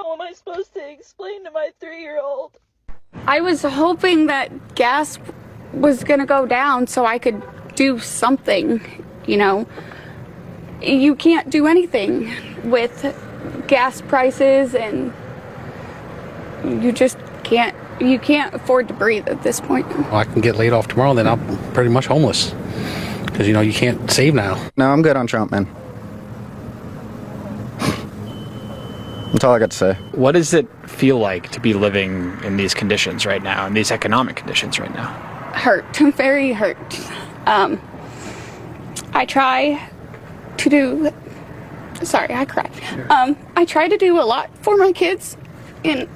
How am I supposed to explain to my 3-year-old? I was hoping that gas was gonna go down so I could do something, you know. You can't do anything with gas prices, and you just can't afford to breathe at this point. Well, I can get laid off tomorrow, then I'm pretty much homeless. Because, you know, you can't save now. No, I'm good on Trump, man. That's all I got to say. What does it feel like to be living in these conditions right now, in these economic conditions right now? Hurt. Very hurt. I try to do... Sorry, I cried. I try to do a lot for my kids, and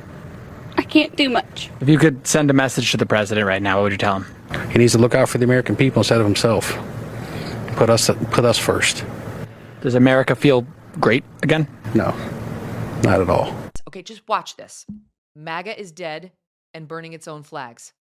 I can't do much. If you could send a message to the president right now, what would you tell him? He needs to look out for the American people instead of himself. Put us first. Does America feel great again? No, not at all. Okay, just watch this. MAGA is dead and burning its own flags.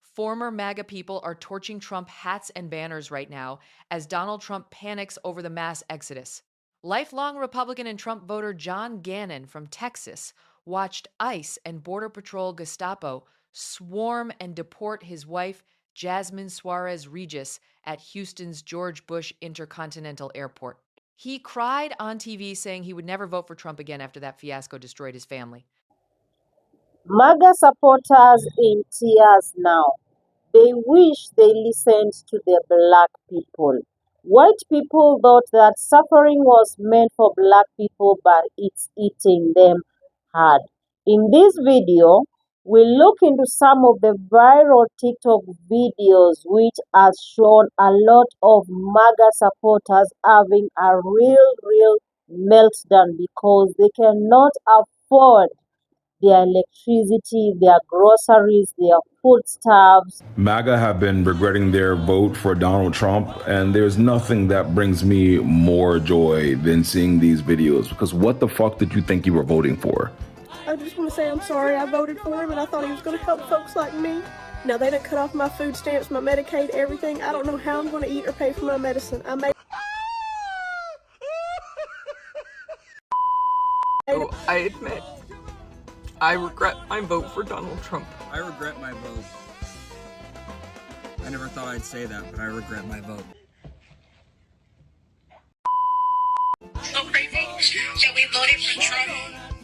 Former MAGA people are torching Trump hats and banners right now as Donald Trump panics over the mass exodus. Lifelong Republican and Trump voter John Gannon from Texas watched ICE and Border Patrol Gestapo swarm and deport his wife, Jasmine Suarez Regis, at Houston's George Bush Intercontinental Airport. He cried on TV saying he would never vote for Trump again after that fiasco destroyed his family. MAGA supporters in tears now. They wish they listened to the black people. White people thought that suffering was meant for black people, but it's eating them hard. In this video, we look into some of the viral TikTok videos which has shown a lot of MAGA supporters having a real meltdown because they cannot afford their electricity, their groceries, their foodstuffs. MAGA have been regretting their vote for Donald Trump, and there's nothing that brings me more joy than seeing these videos, because what the fuck did you think you were voting for? I just want to say I'm sorry I voted for him, and I thought he was going to help folks like me. Now they done cut off my food stamps, my Medicaid, everything. I don't know how I'm going to eat or pay for my medicine. I admit, I regret my vote for Donald Trump. I regret my vote. I never thought I'd say that, but I regret my vote. So crazy that we voted for Trump.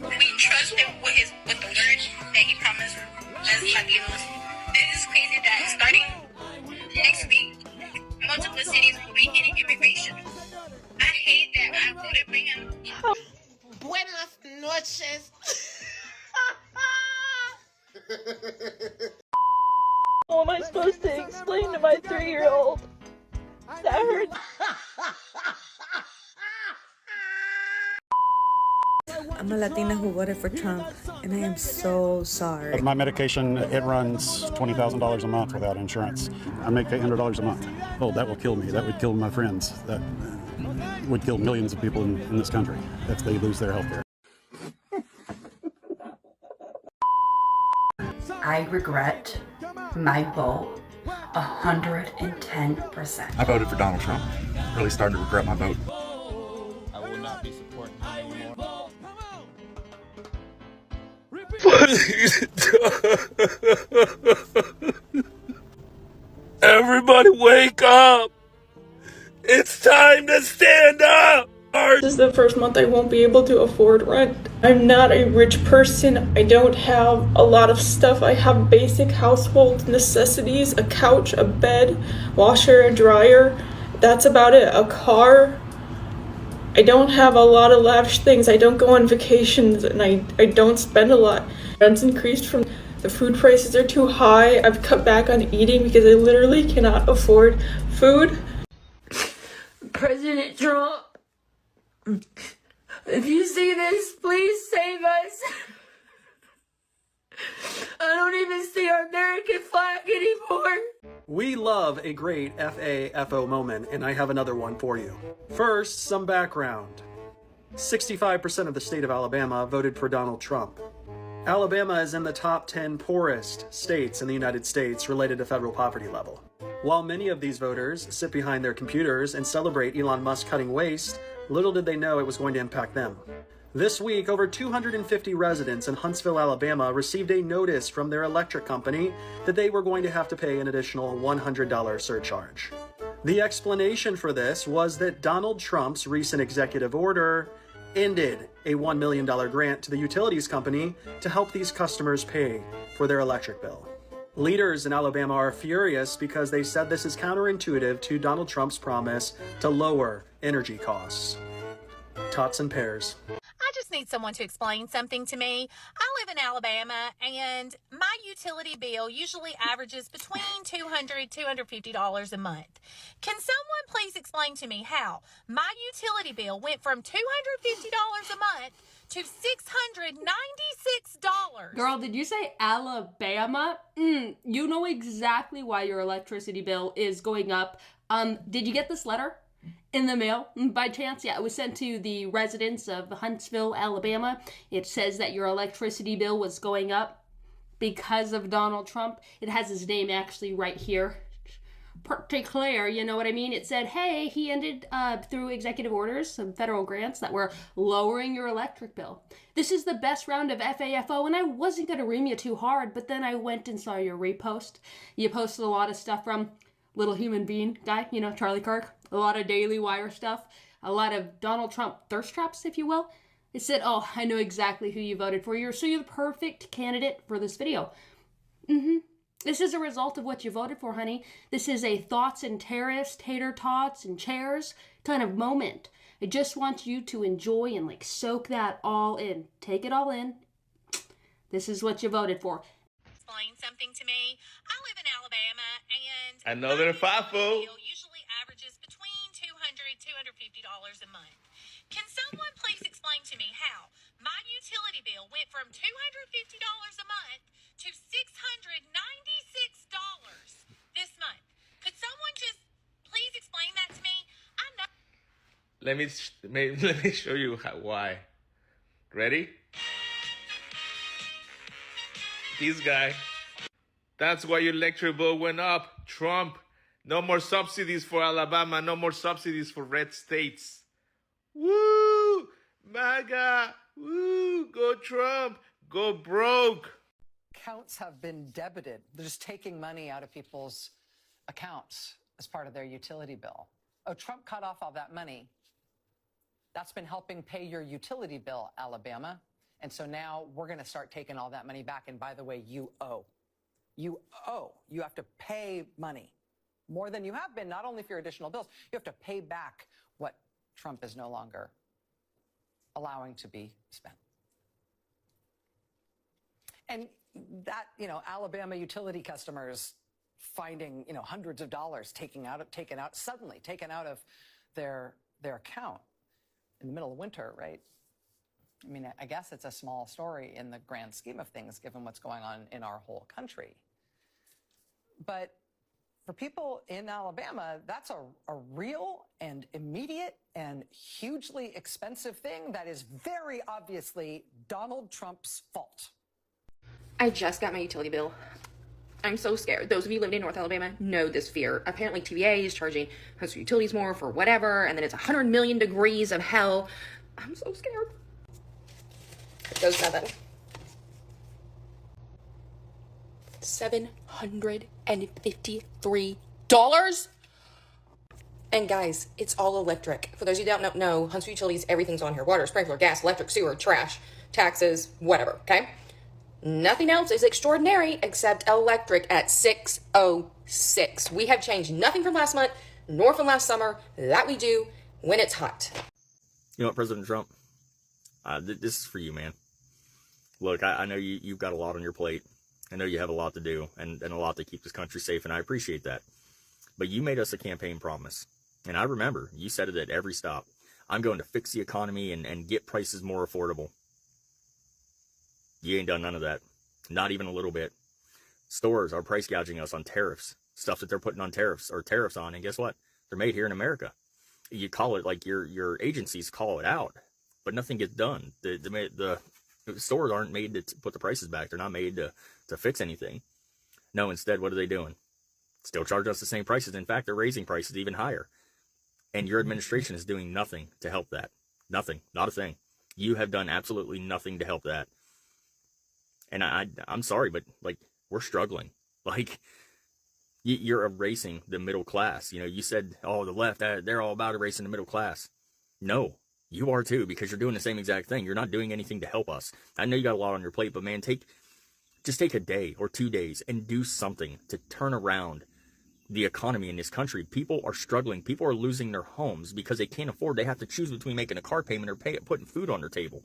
We trust him with the words that he promised as Latinos. It is crazy that starting next week, multiple cities will be getting immigration. I hate that I voted for him. Buenas noches. How am I supposed to explain to my 3-year-old? That hurts. I'm a Latina who voted for Trump, and I am so sorry. My medication, it runs $20,000 a month without insurance. I make $800 a month. Oh, that will kill me. That would kill my friends. That would kill millions of people in this country if they lose their health care. I regret my vote 110%. I voted for Donald Trump. Really starting to regret my vote. I will not be supporting him anymore. Everybody wake up! It's time to stand up! This is the first month I won't be able to afford rent. I'm not a rich person. I don't have a lot of stuff. I have basic household necessities, a couch, a bed, washer, a dryer. That's about it. A car. I don't have a lot of lavish things. I don't go on vacations, and I don't spend a lot. Rent's increased from the food prices are too high. I've cut back on eating because I literally cannot afford food. President Trump, if you see this, please save us. I don't even see our American flag anymore. We love a great FAFO moment, and I have another one for you. First, some background. 65% of the state of Alabama voted for Donald Trump. Alabama is in the top 10 poorest states in the United States related to federal poverty level. While many of these voters sit behind their computers and celebrate Elon Musk cutting waste, little did they know it was going to impact them. This week, over 250 residents in Huntsville, Alabama received a notice from their electric company that they were going to have to pay an additional $100 surcharge. The explanation for this was that Donald Trump's recent executive order ended a $1 million grant to the utilities company to help these customers pay for their electric bill. Leaders in Alabama are furious because they said this is counterintuitive to Donald Trump's promise to lower energy costs. Tots and pears. I just need someone to explain something to me. I live in Alabama, and my utility bill usually averages between $200 to $250 a month. Can someone please explain to me how my utility bill went from $250 a month to $696? Girl, did you say Alabama? You know exactly why your electricity bill is going up. Did you get this letter in the mail by chance? Yeah, it was sent to the residents of Huntsville, Alabama. It says that your electricity bill was going up because of Donald Trump. It has his name actually right here. Pretty clear, you know what I mean? It said, hey, he ended through executive orders, some federal grants that were lowering your electric bill. This is the best round of FAFO, and I wasn't going to ream you too hard, but then I went and saw your repost. You posted a lot of stuff from Little Human Being guy, you know, Charlie Kirk. A lot of Daily Wire stuff. A lot of Donald Trump thirst traps, if you will. It said, oh, I know exactly who you voted for. You're the perfect candidate for this video. This is a result of what you voted for, honey. This is a thoughts and terrorists, tater tots and chairs kind of moment. I just want you to enjoy and like soak that all in. Take it all in. This is what you voted for. Explain something to me. I live in Alabama, and Another FAFO. usually averages between $200 to $250 a month. Can someone please explain to me how my utility bill went from $250 a month to $696 this month? Could someone just please explain that to me? I know. Let me show you why. Ready? This guy. That's why your electric bill went up. Trump. No more subsidies for Alabama. No more subsidies for red states. Woo! MAGA! Woo! Go Trump! Go broke! Accounts have been debited. They're just taking money out of people's accounts as part of their utility bill. Oh, Trump cut off all that money. That's been helping pay your utility bill, Alabama. And so now we're going to start taking all that money back. And by the way, you owe. You owe. You have to pay money. More than you have been, not only for your additional bills, you have to pay back what Trump is no longer allowing to be spent. And that, Alabama utility customers finding, hundreds of dollars taken out of their account in the middle of winter, right? I mean, I guess it's a small story in the grand scheme of things, given what's going on in our whole country. But for people in Alabama, that's a real and immediate and hugely expensive thing that is very obviously Donald Trump's fault. I just got my utility bill. I'm so scared. Those of you living in North Alabama know this fear. Apparently TVA is charging Huntsville Utilities more for whatever, and then it's 100 million degrees of hell. I'm so scared. It goes nothing. $753. And guys, it's all electric. For those of you that don't know, Huntsville Utilities, everything's on here. Water, sprinkler, gas, electric, sewer, trash, taxes, whatever, okay? Nothing else is extraordinary except electric at $606. We have changed nothing from last month, nor from last summer. That we do when it's hot. You know what, President Trump? This is for you, man. Look, I know you've got a lot on your plate. I know you have a lot to do and a lot to keep this country safe, and I appreciate that. But you made us a campaign promise. And I remember you said it at every stop. I'm going to fix the economy and get prices more affordable. You ain't done none of that. Not even a little bit. Stores are price gouging us on tariffs. Stuff that they're putting on tariffs on. And guess what? They're made here in America. You call it like your agencies call it out, but nothing gets done. The stores aren't made to put the prices back. They're not made to fix anything. No, instead, what are they doing? Still charge us the same prices. In fact, they're raising prices even higher. And your administration is doing nothing to help that. Nothing. Not a thing. You have done absolutely nothing to help that. And I'm sorry, but like, we're struggling. Like, you're erasing the middle class. You know, you said, oh, the left, they're all about erasing the middle class. No, you are too, because you're doing the same exact thing. You're not doing anything to help us. I know you got a lot on your plate, but man, just take a day or 2 days and do something to turn around the economy in this country. People are struggling. People are losing their homes because they can't afford. They have to choose between making a car payment or putting food on their table.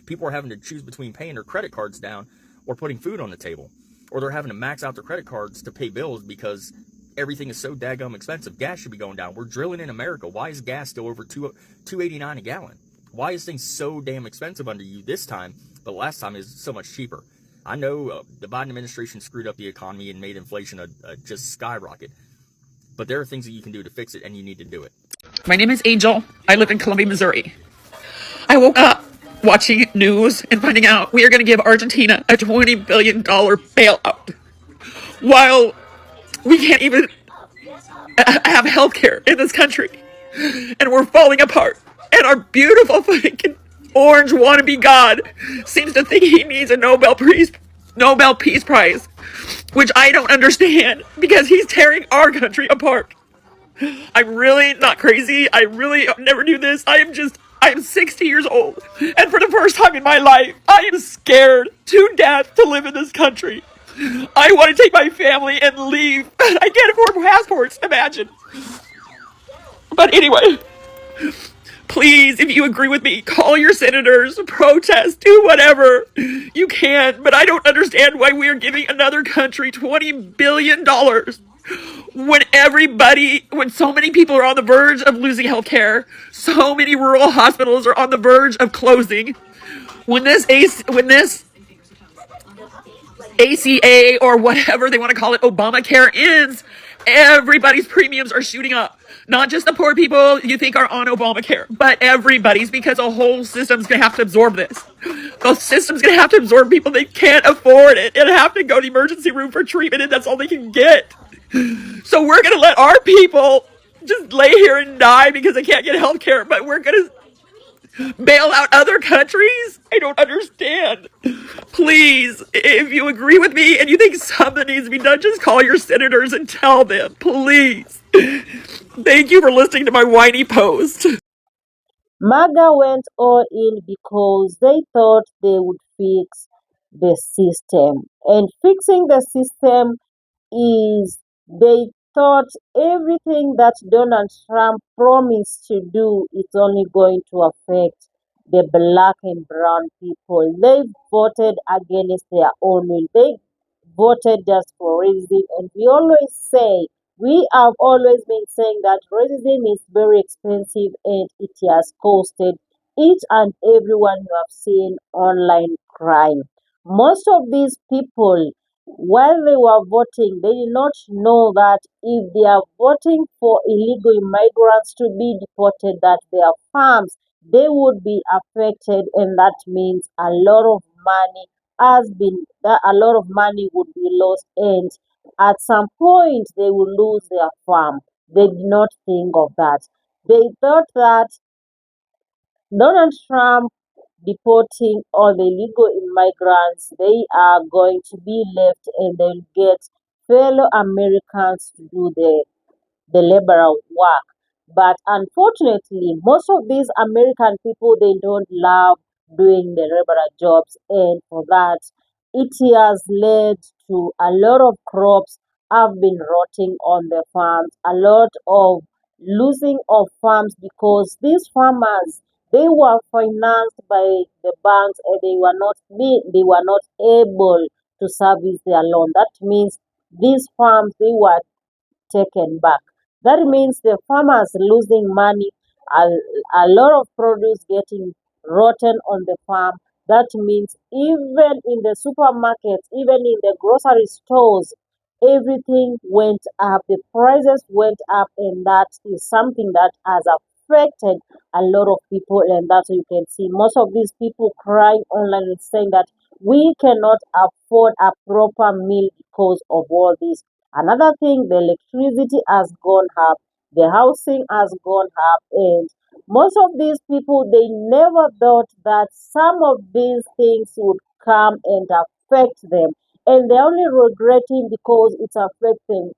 People are having to choose between paying their credit cards down or putting food on the table. Or they're having to max out their credit cards to pay bills because everything is so daggum expensive. Gas should be going down. We're drilling in America. Why is gas still over $2.89 a gallon? Why is things so damn expensive under you this time, but last time is so much cheaper? I know the Biden administration screwed up the economy and made inflation just skyrocket. But there are things that you can do to fix it, and you need to do it. My name is Angel. I live in Columbia, Missouri. I woke up watching news and finding out we are going to give Argentina a $20 billion bailout while we can't even have health care in this country. And we're falling apart. And our beautiful fucking orange wannabe god seems to think he needs a Nobel Peace Prize, which I don't understand because he's tearing our country apart. I'm really not crazy. I really never do this. I am 60 years old. And for the first time in my life, I am scared to death to live in this country. I want to take my family and leave. I can't afford passports, imagine. But anyway, please, if you agree with me, call your senators, protest, do whatever you can. But I don't understand why we are giving another country $20 billion when so many people are on the verge of losing health care, so many rural hospitals are on the verge of closing. When this ACA or whatever they want to call it, Obamacare ends, everybody's premiums are shooting up. Not just the poor people you think are on Obamacare, but everybody's, because a whole system's going to have to absorb this. The system's going to have to absorb people that can't afford it and have to go to the emergency room for treatment, and that's all they can get. So we're going to let our people just lay here and die because they can't get health care, but we're going to bail out other countries? I don't understand. Please, if you agree with me and you think something needs to be done, just call your senators and tell them, please. Thank you for listening to my whiny post. MAGA went all in because they thought they would fix the system. And fixing the system is, they thought everything that Donald Trump promised to do is only going to affect the black and brown people. They voted against their own will. They voted just for racism. And we have always been saying that racism is very expensive and it has costed each and everyone you have seen online crying. Most of these people, while they were voting, they did not know that if they are voting for illegal immigrants to be deported, that their farms, they would be affected, and that means a lot of money a lot of money would be lost, and at some point they will lose their farm. They did not think of that. They thought that Donald Trump deporting all the illegal immigrants, they are going to be left and they'll get fellow Americans to do the liberal work. But unfortunately, most of these American people, they don't love doing the liberal jobs, and for that, it has led to a lot of crops have been rotting on the farms, a lot of losing of farms because these farmers, they were financed by the banks and they were not able to service their loan. That means these farms, they were taken back. That means the farmers losing money, a lot of produce getting rotten on the farm. That means even in the supermarkets, even in the grocery stores, everything went up. The prices went up, and that is something that has affected a lot of people. And that's you can see most of these people crying online and saying that we cannot afford a proper meal because of all this. Another thing, the electricity has gone up, the housing has gone up, and Most of these people, they never thought that some of these things would come and affect them. And they're only regretting because it's affecting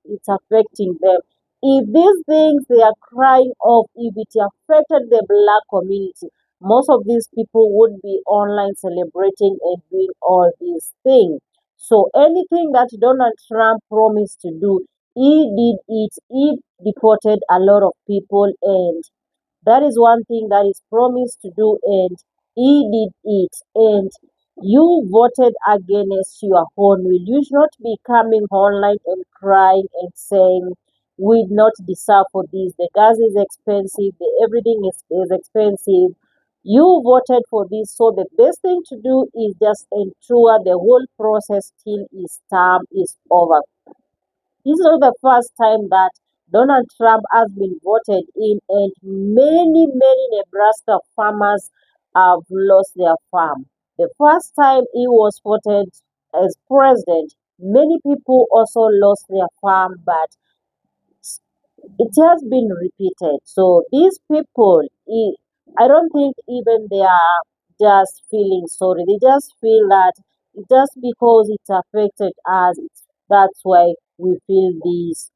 them. If these things they are crying off, if it affected the black community, most of these people would be online celebrating and doing all these things. So anything that Donald Trump promised to do, he did it. He deported a lot of people, and that is one thing that is promised to do, and he did it. And you voted against your own will. You should not be coming online and crying and saying, we not deserve for this. The gas is expensive, everything is expensive. You voted for this, so the best thing to do is just ensure the whole process till his term is over. This is not the first time that Donald Trump has been voted in, and many Nebraska farmers have lost their farm. The first time he was voted as president, many people also lost their farm, but it has been repeated. So these people, I don't think even they are just feeling sorry. They just feel that just because it's affected us, that's why we feel this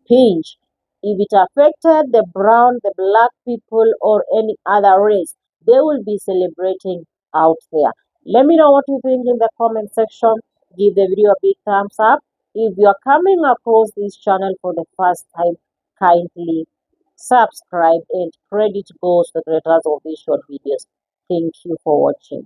pinch. If it affected the brown, the black people, or any other race, they will be celebrating out there. Let me know what you think in the comment section. Give the video a big thumbs up. If you are coming across this channel for the first time, kindly subscribe, and credit goes to the creators of these short videos. Thank you for watching.